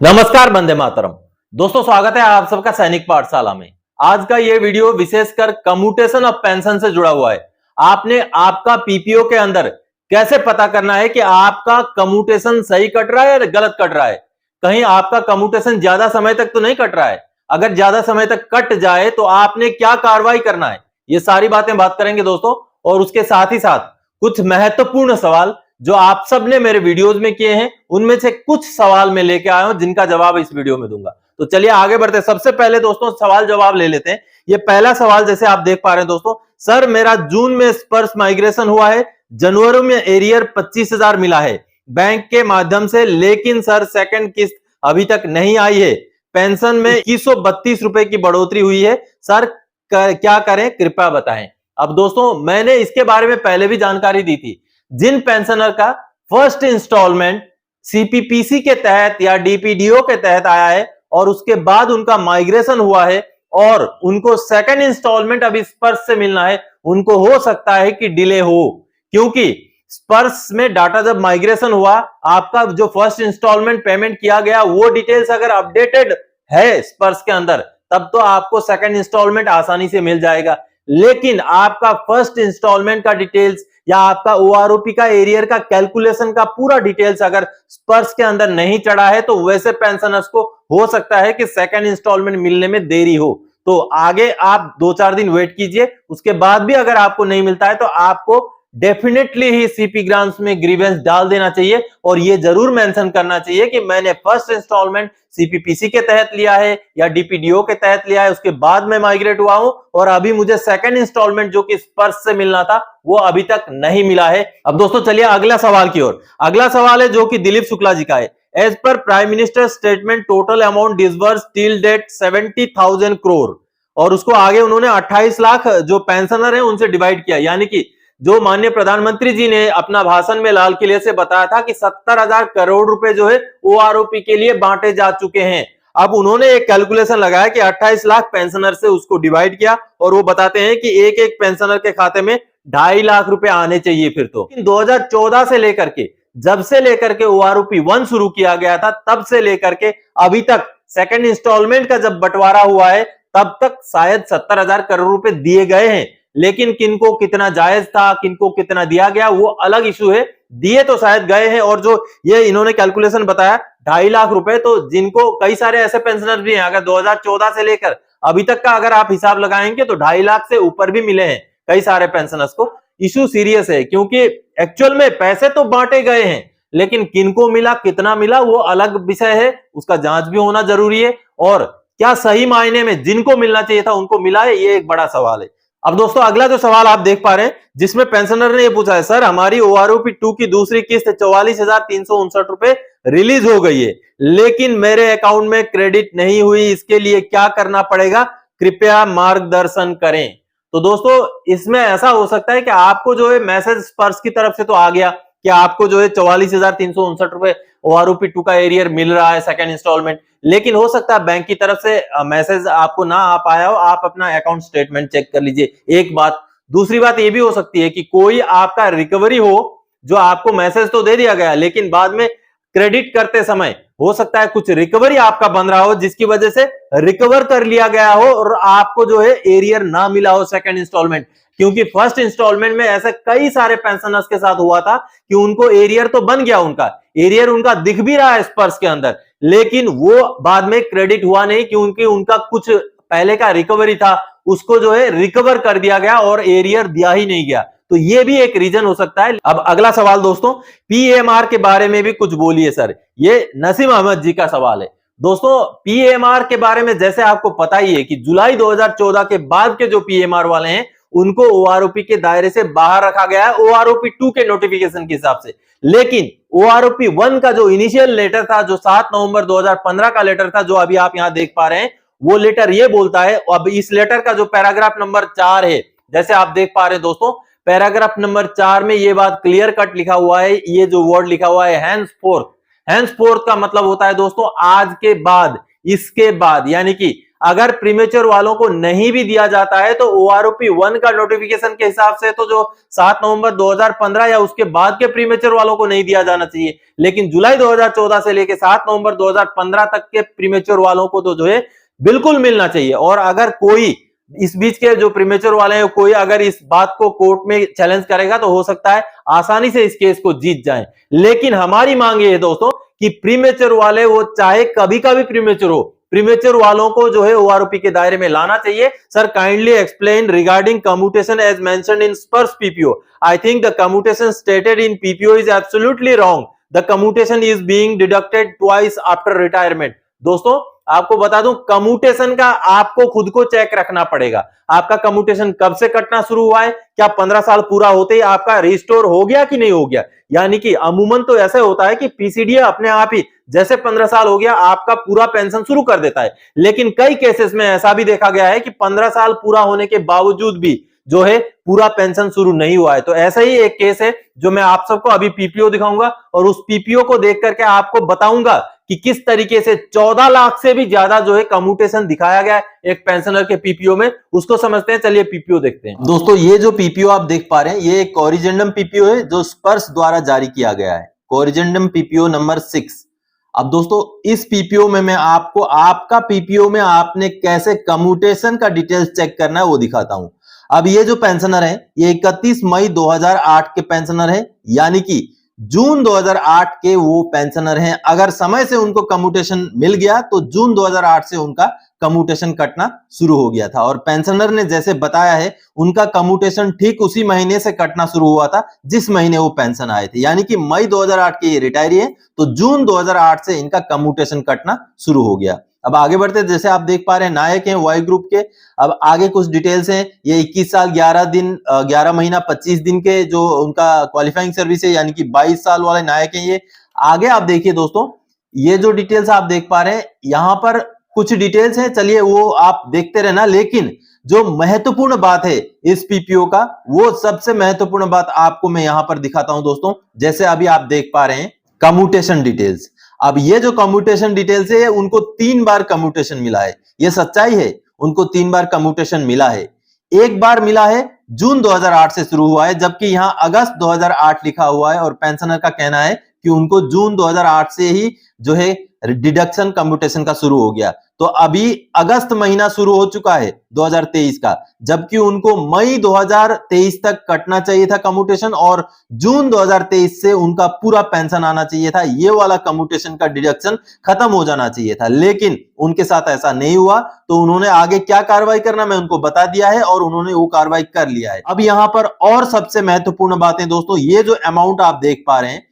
नमस्कार, वंदे मातरम। दोस्तों, स्वागत है आप सबका सैनिक पाठशाला में। आज का ये वीडियो विशेषकर कम्यूटेशन ऑफ पेंशन से जुड़ा हुआ है। आपने आपका पीपीओ के अंदर कैसे पता करना है कि आपका कम्यूटेशन सही कट रहा है या गलत कट रहा है। कहीं आपका कम्यूटेशन ज्यादा समय तक तो नहीं कट रहा है। अगर ज्यादा समय तक कट जाए तो आपने क्या कार्रवाई करना है, ये सारी बातें बात करेंगे दोस्तों। और उसके साथ ही साथ कुछ महत्वपूर्ण सवाल जो आप सब ने मेरे वीडियोस में किए हैं, उनमें से कुछ सवाल मैं लेके आया हूं जिनका जवाब इस वीडियो में दूंगा। तो चलिए आगे बढ़ते हैं। सबसे पहले दोस्तों सवाल जवाब ले लेते हैं। ये पहला सवाल जैसे आप देख पा रहे हैं दोस्तों, सर मेरा जून में स्पर्श माइग्रेशन हुआ है, जनवरी में एरियर 25,000 मिला है बैंक के माध्यम से, लेकिन सर सेकंड किस्त अभी तक नहीं आई है। पेंशन में 2132 रुपए की बढ़ोतरी हुई है, सर क्या करें कृपया बताएं। अब दोस्तों मैंने इसके बारे में पहले भी जानकारी दी थी। जिन पेंशनर का फर्स्ट इंस्टॉलमेंट सीपीपीसी के तहत या डीपीडीओ के तहत आया है और उसके बाद उनका माइग्रेशन हुआ है और उनको सेकंड इंस्टॉलमेंट अभी स्पर्श से मिलना है, उनको हो सकता है कि डिले हो, क्योंकि स्पर्श में डाटा जब माइग्रेशन हुआ, आपका जो फर्स्ट इंस्टॉलमेंट पेमेंट किया गया वो डिटेल्स अगर अपडेटेड है स्पर्श के अंदर, तब तो आपको सेकंड इंस्टॉलमेंट आसानी से मिल जाएगा। लेकिन आपका फर्स्ट इंस्टॉलमेंट का डिटेल्स या आपका ओआरओपी का एरियर का कैलकुलेशन का पूरा डिटेल्स अगर स्पर्श के अंदर नहीं चढ़ा है, तो वैसे पेंशनर्स को हो सकता है कि सेकंड इंस्टॉलमेंट मिलने में देरी हो। तो आगे आप 2-4 दिन वेट कीजिए, उसके बाद भी अगर आपको नहीं मिलता है तो आपको डेफिनेटली ही सीपी ग्राम्स में ग्रीवेंस डाल देना चाहिए और ये जरूर मेंशन करना चाहिए कि मैंने फर्स्ट इंस्टॉलमेंट सीपीपीसी के तहत लिया है या डीपीडीओ के तहत लिया है, उसके बाद मैं माइग्रेट हुआ हूं और अभी मुझे सेकंड इंस्टॉलमेंट जो कि स्पर्श से मिलना था वो अभी तक नहीं मिला है। अब दोस्तों चलिए अगला सवाल की ओर। अगला सवाल है जो कि दिलीप शुक्ला जी का है। As per prime minister statement total amount disburse till date 70,000 crore, और उसको आगे उन्होंने 28 लाख जो पेंशनर है उनसे डिवाइड किया, यानी कि जो माननीय प्रधानमंत्री जी ने अपना भाषण में लाल किले से बताया था कि 70,000 करोड़ रुपए जो है ओआरओपी के लिए बांटे जा चुके हैं। अब उन्होंने एक कैलकुलेशन लगाया कि 28 लाख पेंशनर से उसको डिवाइड किया और वो बताते हैं कि एक एक पेंशनर के खाते में 2.5 लाख रुपए आने चाहिए। फिर तो 2014 से लेकर के जब से लेकर के ओआरओपी 1 शुरू किया गया था, तब से लेकर के अभी तक सेकंड इंस्टॉलमेंट का जब बंटवारा हुआ है तब तक शायद 70,000 करोड़ रुपए दिए गए हैं, लेकिन किनको कितना जायज था, किनको कितना दिया गया वो अलग इशू है। दिए तो शायद गए हैं, और जो ये इन्होंने कैलकुलेशन बताया 2.5 लाख रुपए, तो जिनको कई सारे ऐसे पेंशनर भी हैं, अगर 2014 से लेकर अभी तक का अगर आप हिसाब लगाएंगे तो 2.5 लाख से ऊपर भी मिले हैं कई सारे पेंशनर्स को। इशू सीरियस है, क्योंकि एक्चुअल में पैसे तो बांटे गए हैं, लेकिन किनको मिला कितना मिला वो अलग विषय है, उसका जांच भी होना जरूरी है। और क्या सही मायने में जिनको मिलना चाहिए था उनको मिला है, ये एक बड़ा सवाल है। अब दोस्तों अगला जो सवाल आप देख पा रहे हैं, जिसमें पेंशनर ने ये पूछा है, सर हमारी ओआरओपी 2 की दूसरी किस्त 44,359 रुपए रिलीज हो गई है, लेकिन मेरे अकाउंट में क्रेडिट नहीं हुई, इसके लिए क्या करना पड़ेगा, कृपया मार्गदर्शन करें। तो दोस्तों इसमें ऐसा हो सकता है कि आपको जो है मैसेज स्पर्श की तरफ से तो आ गया कि आपको जो है 44,359 रुपए ओआरओपी 2 का एरियर मिल रहा है सेकंड इंस्टॉलमेंट, लेकिन हो सकता है बैंक की तरफ से मैसेज आपको ना आ पाया हो। आप अपना अकाउंट स्टेटमेंट चेक कर लीजिए, एक बात। दूसरी बात ये भी हो सकती है कि कोई आपका रिकवरी हो, जो आपको मैसेज तो दे दिया गया लेकिन बाद में क्रेडिट करते समय हो सकता है कुछ रिकवरी आपका बन रहा हो, जिसकी वजह से रिकवर कर लिया गया हो और आपको जो है एरियर ना मिला हो सेकंड इंस्टॉलमेंट। क्योंकि फर्स्ट इंस्टॉलमेंट में ऐसे कई सारे पेंशनर्स के साथ हुआ था कि उनको एरियर तो बन गया, उनका एरियर उनका दिख भी रहा है स्पर्श के अंदर, लेकिन वो बाद में क्रेडिट हुआ नहीं, क्योंकि उनका कुछ पहले का रिकवरी था उसको जो है रिकवर कर दिया गया और एरियर दिया ही नहीं गया। तो ये भी एक रीजन हो सकता है। अब अगला सवाल दोस्तों, पीएमआर के बारे में भी कुछ बोलिए सर, ये नसीम अहमद जी का सवाल है। दोस्तों पीएमआर के बारे में जैसे आपको पता ही है कि जुलाई 2014 के बाद के जो पीएमआर वाले हैं उनको ओआरओपी के दायरे से बाहर रखा गया है ओआरओपी 2 के नोटिफिकेशन के हिसाब से। लेकिन ओआरओपी 1 का जो इनिशियल लेटर था, जो 7 नवंबर 2015 का लेटर था, जो अभी आप यहां देख पा रहे हैं, वो लेटर ये बोलता है। अब इस लेटर का जो पैराग्राफ नंबर 4 है, जैसे आप देख पा रहे हैं दोस्तों, पैराग्राफ नंबर 4 में ये बात क्लियर कट लिखा हुआ है, ये जो वर्ड लिखा हुआ है हैंसफोर्थ। हैंसफोर्थ का मतलब होता है दोस्तों आज के बाद, इसके बाद, यानी कि अगर प्रीमेच्योर वालों को नहीं भी दिया जाता है तो ओआरओपी 1 का नोटिफिकेशन के हिसाब से तो जो 7 नवंबर 2015 या उसके बाद के प्रीमेच्योर वालों को नहीं दिया जाना चाहिए, लेकिन जुलाई 2014 से लेकर 7 नवंबर 2015 तक के प्रीमेच्योर वालों को तो जो है बिल्कुल मिलना चाहिए। और अगर कोई इस बीच के जो प्रीमेच्योर वाले हैं, कोई अगर इस बात को कोर्ट में चैलेंज करेगा तो हो सकता है आसानी से इस केस को जीत जाएं। लेकिन हमारी मांग ये है दोस्तों कि प्रीमेच्योर वाले वो चाहे कभी का भी प्रीमेच्योर हो, प्रीमेच्योर वालों को जो है ओआरओपी के दायरे में लाना चाहिए। Sir kindly explain regarding commutation as mentioned in Sparsh PPO. I think the commutation stated in PPO is absolutely wrong. The commutation is being deducted twice after retirement. दोस्तों आपको बता दूं, कम्यूटेशन का आपको खुद को चेक रखना पड़ेगा। आपका कम्यूटेशन कब से कटना शुरू हुआ है, क्या 15 साल पूरा होते ही आपका रिस्टोर हो गया कि नहीं हो गया। यानी कि अमूमन तो ऐसे होता है कि पीसीडीए अपने आप ही जैसे 15 साल हो गया आपका पूरा पेंशन शुरू कर देता है, लेकिन कई केसेस में ऐसा भी देखा गया है कि 15 साल पूरा होने के बावजूद भी जो है पूरा पेंशन शुरू नहीं हुआ है। तो ऐसा ही एक केस है जो मैं आप सबको अभी पीपीओ दिखाऊंगा और उस पीपीओ को देख करके आपको बताऊंगा कि किस तरीके से 14 लाख से भी ज्यादा जो है कम्यूटेशन दिखाया गया है एक पेंशनर के पीपीओ में। उसको समझते हैं, चलिए पीपीओ देखते हैं। दोस्तों ये जो पीपीओ आप देख पा रहे हैं ये एक कोरिजेंडम पीपीओ है जो स्पर्श द्वारा जारी किया गया है, कोरिजेंडम पीपीओ नंबर 6। अब दोस्तों इस पीपीओ में मैं आपको आपका पीपीओ में आपने कैसे कम्यूटेशन का डिटेल्स चेक करना है वो दिखाता हूं। अब ये जो पेंशनर है ये 31 मई 2008 के पेंशनर है, यानी कि जून 2008 के वो पेंशनर हैं। अगर समय से उनको कम्यूटेशन मिल गया तो जून 2008 से उनका कम्यूटेशन कटना शुरू हो गया था। और पेंशनर ने जैसे बताया है उनका कम्यूटेशन ठीक उसी महीने से कटना शुरू हुआ था जिस महीने वो पेंशन आए थे, यानी कि मई 2008 के ये रिटायरी है तो जून 2008 से इनका कम्यूटेशन कटना शुरू हो गया। अब आगे बढ़ते, जैसे आप देख पा रहे हैं नायक हैं वाई ग्रुप के। अब आगे कुछ डिटेल्स हैं, ये 21 साल 11 दिन 11 महीना 25 दिन के जो उनका क्वालिफाइंग सर्विस है, यानी कि 22 साल वाले नायक हैं ये। आगे आप देखिए दोस्तों, ये जो डिटेल्स आप देख पा रहे हैं यहां पर कुछ डिटेल्स हैं, चलिए वो आप देखते रहना। लेकिन जो महत्वपूर्ण बात है इस पीपीओ का, वो सबसे महत्वपूर्ण बात आपको मैं यहां पर दिखाता हूं दोस्तों। जैसे अभी आप देख पा रहे हैं कम्यूटेशन डिटेल्स। अब ये जो कम्यूटेशन डिटेल्स है उनको 3 बार कम्यूटेशन मिला है, ये सच्चाई है, उनको 3 बार कम्यूटेशन मिला है। एक बार मिला है जून 2008 से शुरू हुआ है, जबकि यहां अगस्त 2008 लिखा हुआ है और पेंशनर का कहना है कि उनको जून 2008 से ही जो है डिडक्शन कम्यूटेशन का शुरू हो गया। तो अभी अगस्त महीना शुरू हो चुका है 2023 का, जबकि उनको मई 2023 तक कटना चाहिए था कम्यूटेशन और जून 2023 से उनका पूरा पेंशन आना चाहिए था। ये वाला कम्यूटेशन का डिडक्शन खत्म हो जाना चाहिए था, लेकिन उनके साथ ऐसा नहीं हुआ। तो उन्होंने आगे क्या कार्रवाई करना मैं उनको बता दिया है और उन्होंने वो कार्रवाई कर लिया है। अब यहां पर और सबसे महत्वपूर्ण बातें दोस्तों, ये जो अमाउंट आप देख पा रहे हैं,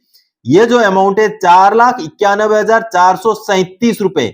ये जो अमाउंट है 4,91,437 रुपए,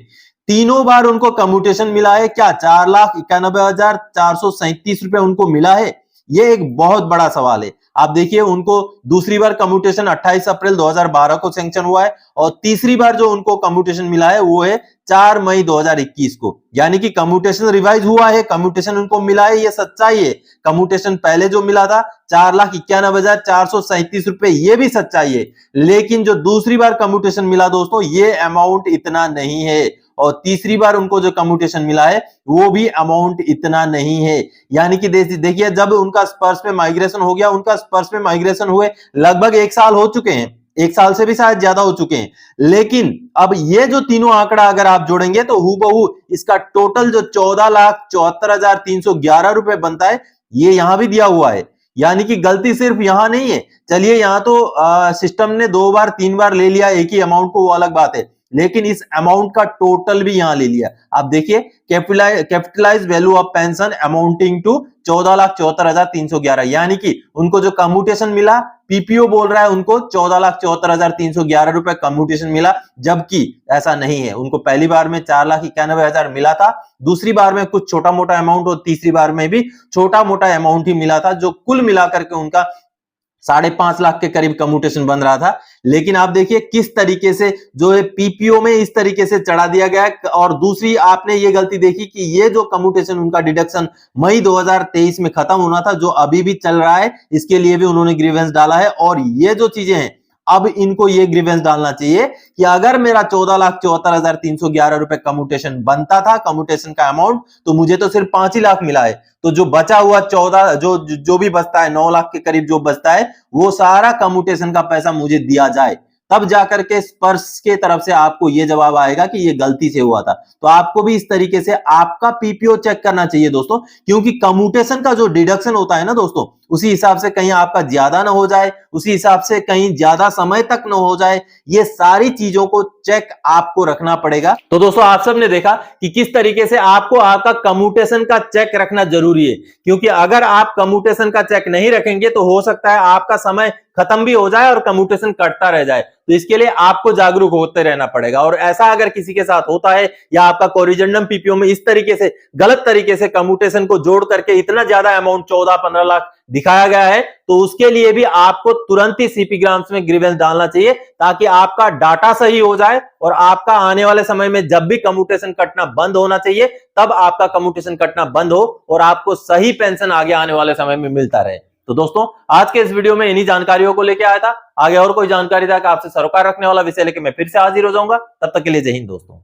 तीनों बार उनको कम्यूटेशन मिला है। क्या 4,91,437 रुपए उनको मिला है? ये एक बहुत बड़ा सवाल है। आप देखिए उनको दूसरी बार कम्यूटेशन 28 अप्रैल 2012 को सैंक्शन हुआ है और तीसरी बार जो उनको कम्यूटेशन मिला है वो है 4 मई 2021 को, यानी कि कम्यूटेशन रिवाइज हुआ है, कम्यूटेशन उनको मिला है, ये सच्चाई है। कम्यूटेशन पहले जो मिला था 4,91,437 रुपए, ये भी सच्चाई है। लेकिन जो दूसरी बार कम्यूटेशन मिला दोस्तों, ये अमाउंट इतना नहीं है और तीसरी बार उनको जो कम्यूटेशन मिला है वो भी अमाउंट इतना नहीं है। यानी कि देखिए जब उनका स्पर्श में माइग्रेशन हो गया, उनका स्पर्श में माइग्रेशन हुए लगभग 1 साल हो चुके हैं, 1 साल से भी शायद ज्यादा हो चुके हैं। लेकिन अब ये जो तीनों आंकड़ा अगर आप जोड़ेंगे तो हूबहू इसका टोटल जो 14,74,311 रुपए बनता है, ये यहां भी दिया हुआ है। यानी कि गलती सिर्फ यहां नहीं है। चलिए यहां तो सिस्टम ने 2 बार 3 बार ले लिया एक ही अमाउंट को, वो अलग बात है, लेकिन इस अमाउंट का टोटल भी यहां ले लिया। आप देखिए capitalize value of pension amounting to 14,74,311, यानी कि उनको जो कम्यूटेशन मिला, पीपीओ बोल रहा है उनको 14,74,311 रुपए कम्यूटेशन मिला, जबकि ऐसा नहीं है। उनको पहली बार में 4,91,000 मिला था, दूसरी बार में कुछ छोटा मोटा अमाउंट और तीसरी बार में भी छोटा मोटा अमाउंट ही मिला था, जो कुल मिलाकर के उनका 5.5 लाख के करीब कम्यूटेशन बन रहा था। लेकिन आप देखिए किस तरीके से जो है पीपीओ में इस तरीके से चढ़ा दिया गया है। और दूसरी आपने ये गलती देखी कि ये जो कम्यूटेशन उनका डिडक्शन मई 2023 में खत्म होना था, जो अभी भी चल रहा है, इसके लिए भी उन्होंने ग्रीवेंस डाला है। और ये जो चीजें हैं अब इनको ये ग्रीवेंस डालना चाहिए कि अगर मेरा 14,74,311 रुपए कम्यूटेशन बनता था, कम्यूटेशन का अमाउंट, तो मुझे तो सिर्फ 5 ही लाख मिला है। तो जो बचा हुआ 14 जो भी बचता है, 9 लाख के करीब जो बचता है, वो सारा कम्यूटेशन का पैसा मुझे दिया जाए, तब जाकर के स्पर्श के तरफ से आपको ये जवाब आएगा कि ये गलती से हुआ था। तो आपको भी इस तरीके से आपका पीपीओ चेक करना चाहिए दोस्तों, क्योंकि कम्यूटेशन का जो डिडक्शन होता है ना दोस्तों, उसी हिसाब से कहीं आपका ज्यादा ना हो जाए, उसी हिसाब से कहीं ज्यादा समय तक ना हो जाए, ये सारी चीजों को चेक आपको रखना पड़ेगा। तो दोस्तों आप सबने देखा कि किस तरीके से आपको आपका कम्यूटेशन का चेक रखना जरूरी है, क्योंकि अगर आप कम्यूटेशन का चेक नहीं रखेंगे तो हो सकता है आपका समय खत्म भी हो जाए और कम्यूटेशन कटता रह जाए। तो इसके लिए आपको जागरूक होते रहना पड़ेगा। और ऐसा अगर किसी के साथ होता है या आपका कोरिजेंडम पीपीओ में इस तरीके से गलत तरीके से कम्यूटेशन को जोड़ करके इतना ज्यादा अमाउंट 14-15 लाख दिखाया गया है, तो उसके लिए भी आपको तुरंत ही सीपी ग्राम्स में ग्रीवेंस डालना चाहिए, ताकि आपका डाटा सही हो जाए और आपका आने वाले समय में जब भी कम्यूटेशन कटना बंद होना चाहिए, तब आपका कम्यूटेशन कटना बंद हो और आपको सही पेंशन आगे आने वाले समय में मिलता रहे। तो दोस्तों आज के इस वीडियो में इन्हीं जानकारियों को लेकर आया था। आगे और कोई जानकारी था कि आपसे सरोकार रखने वाला विषय लेकर मैं फिर से हाजिर हो जाऊंगा। तब तक के लिए जय हिंद दोस्तों।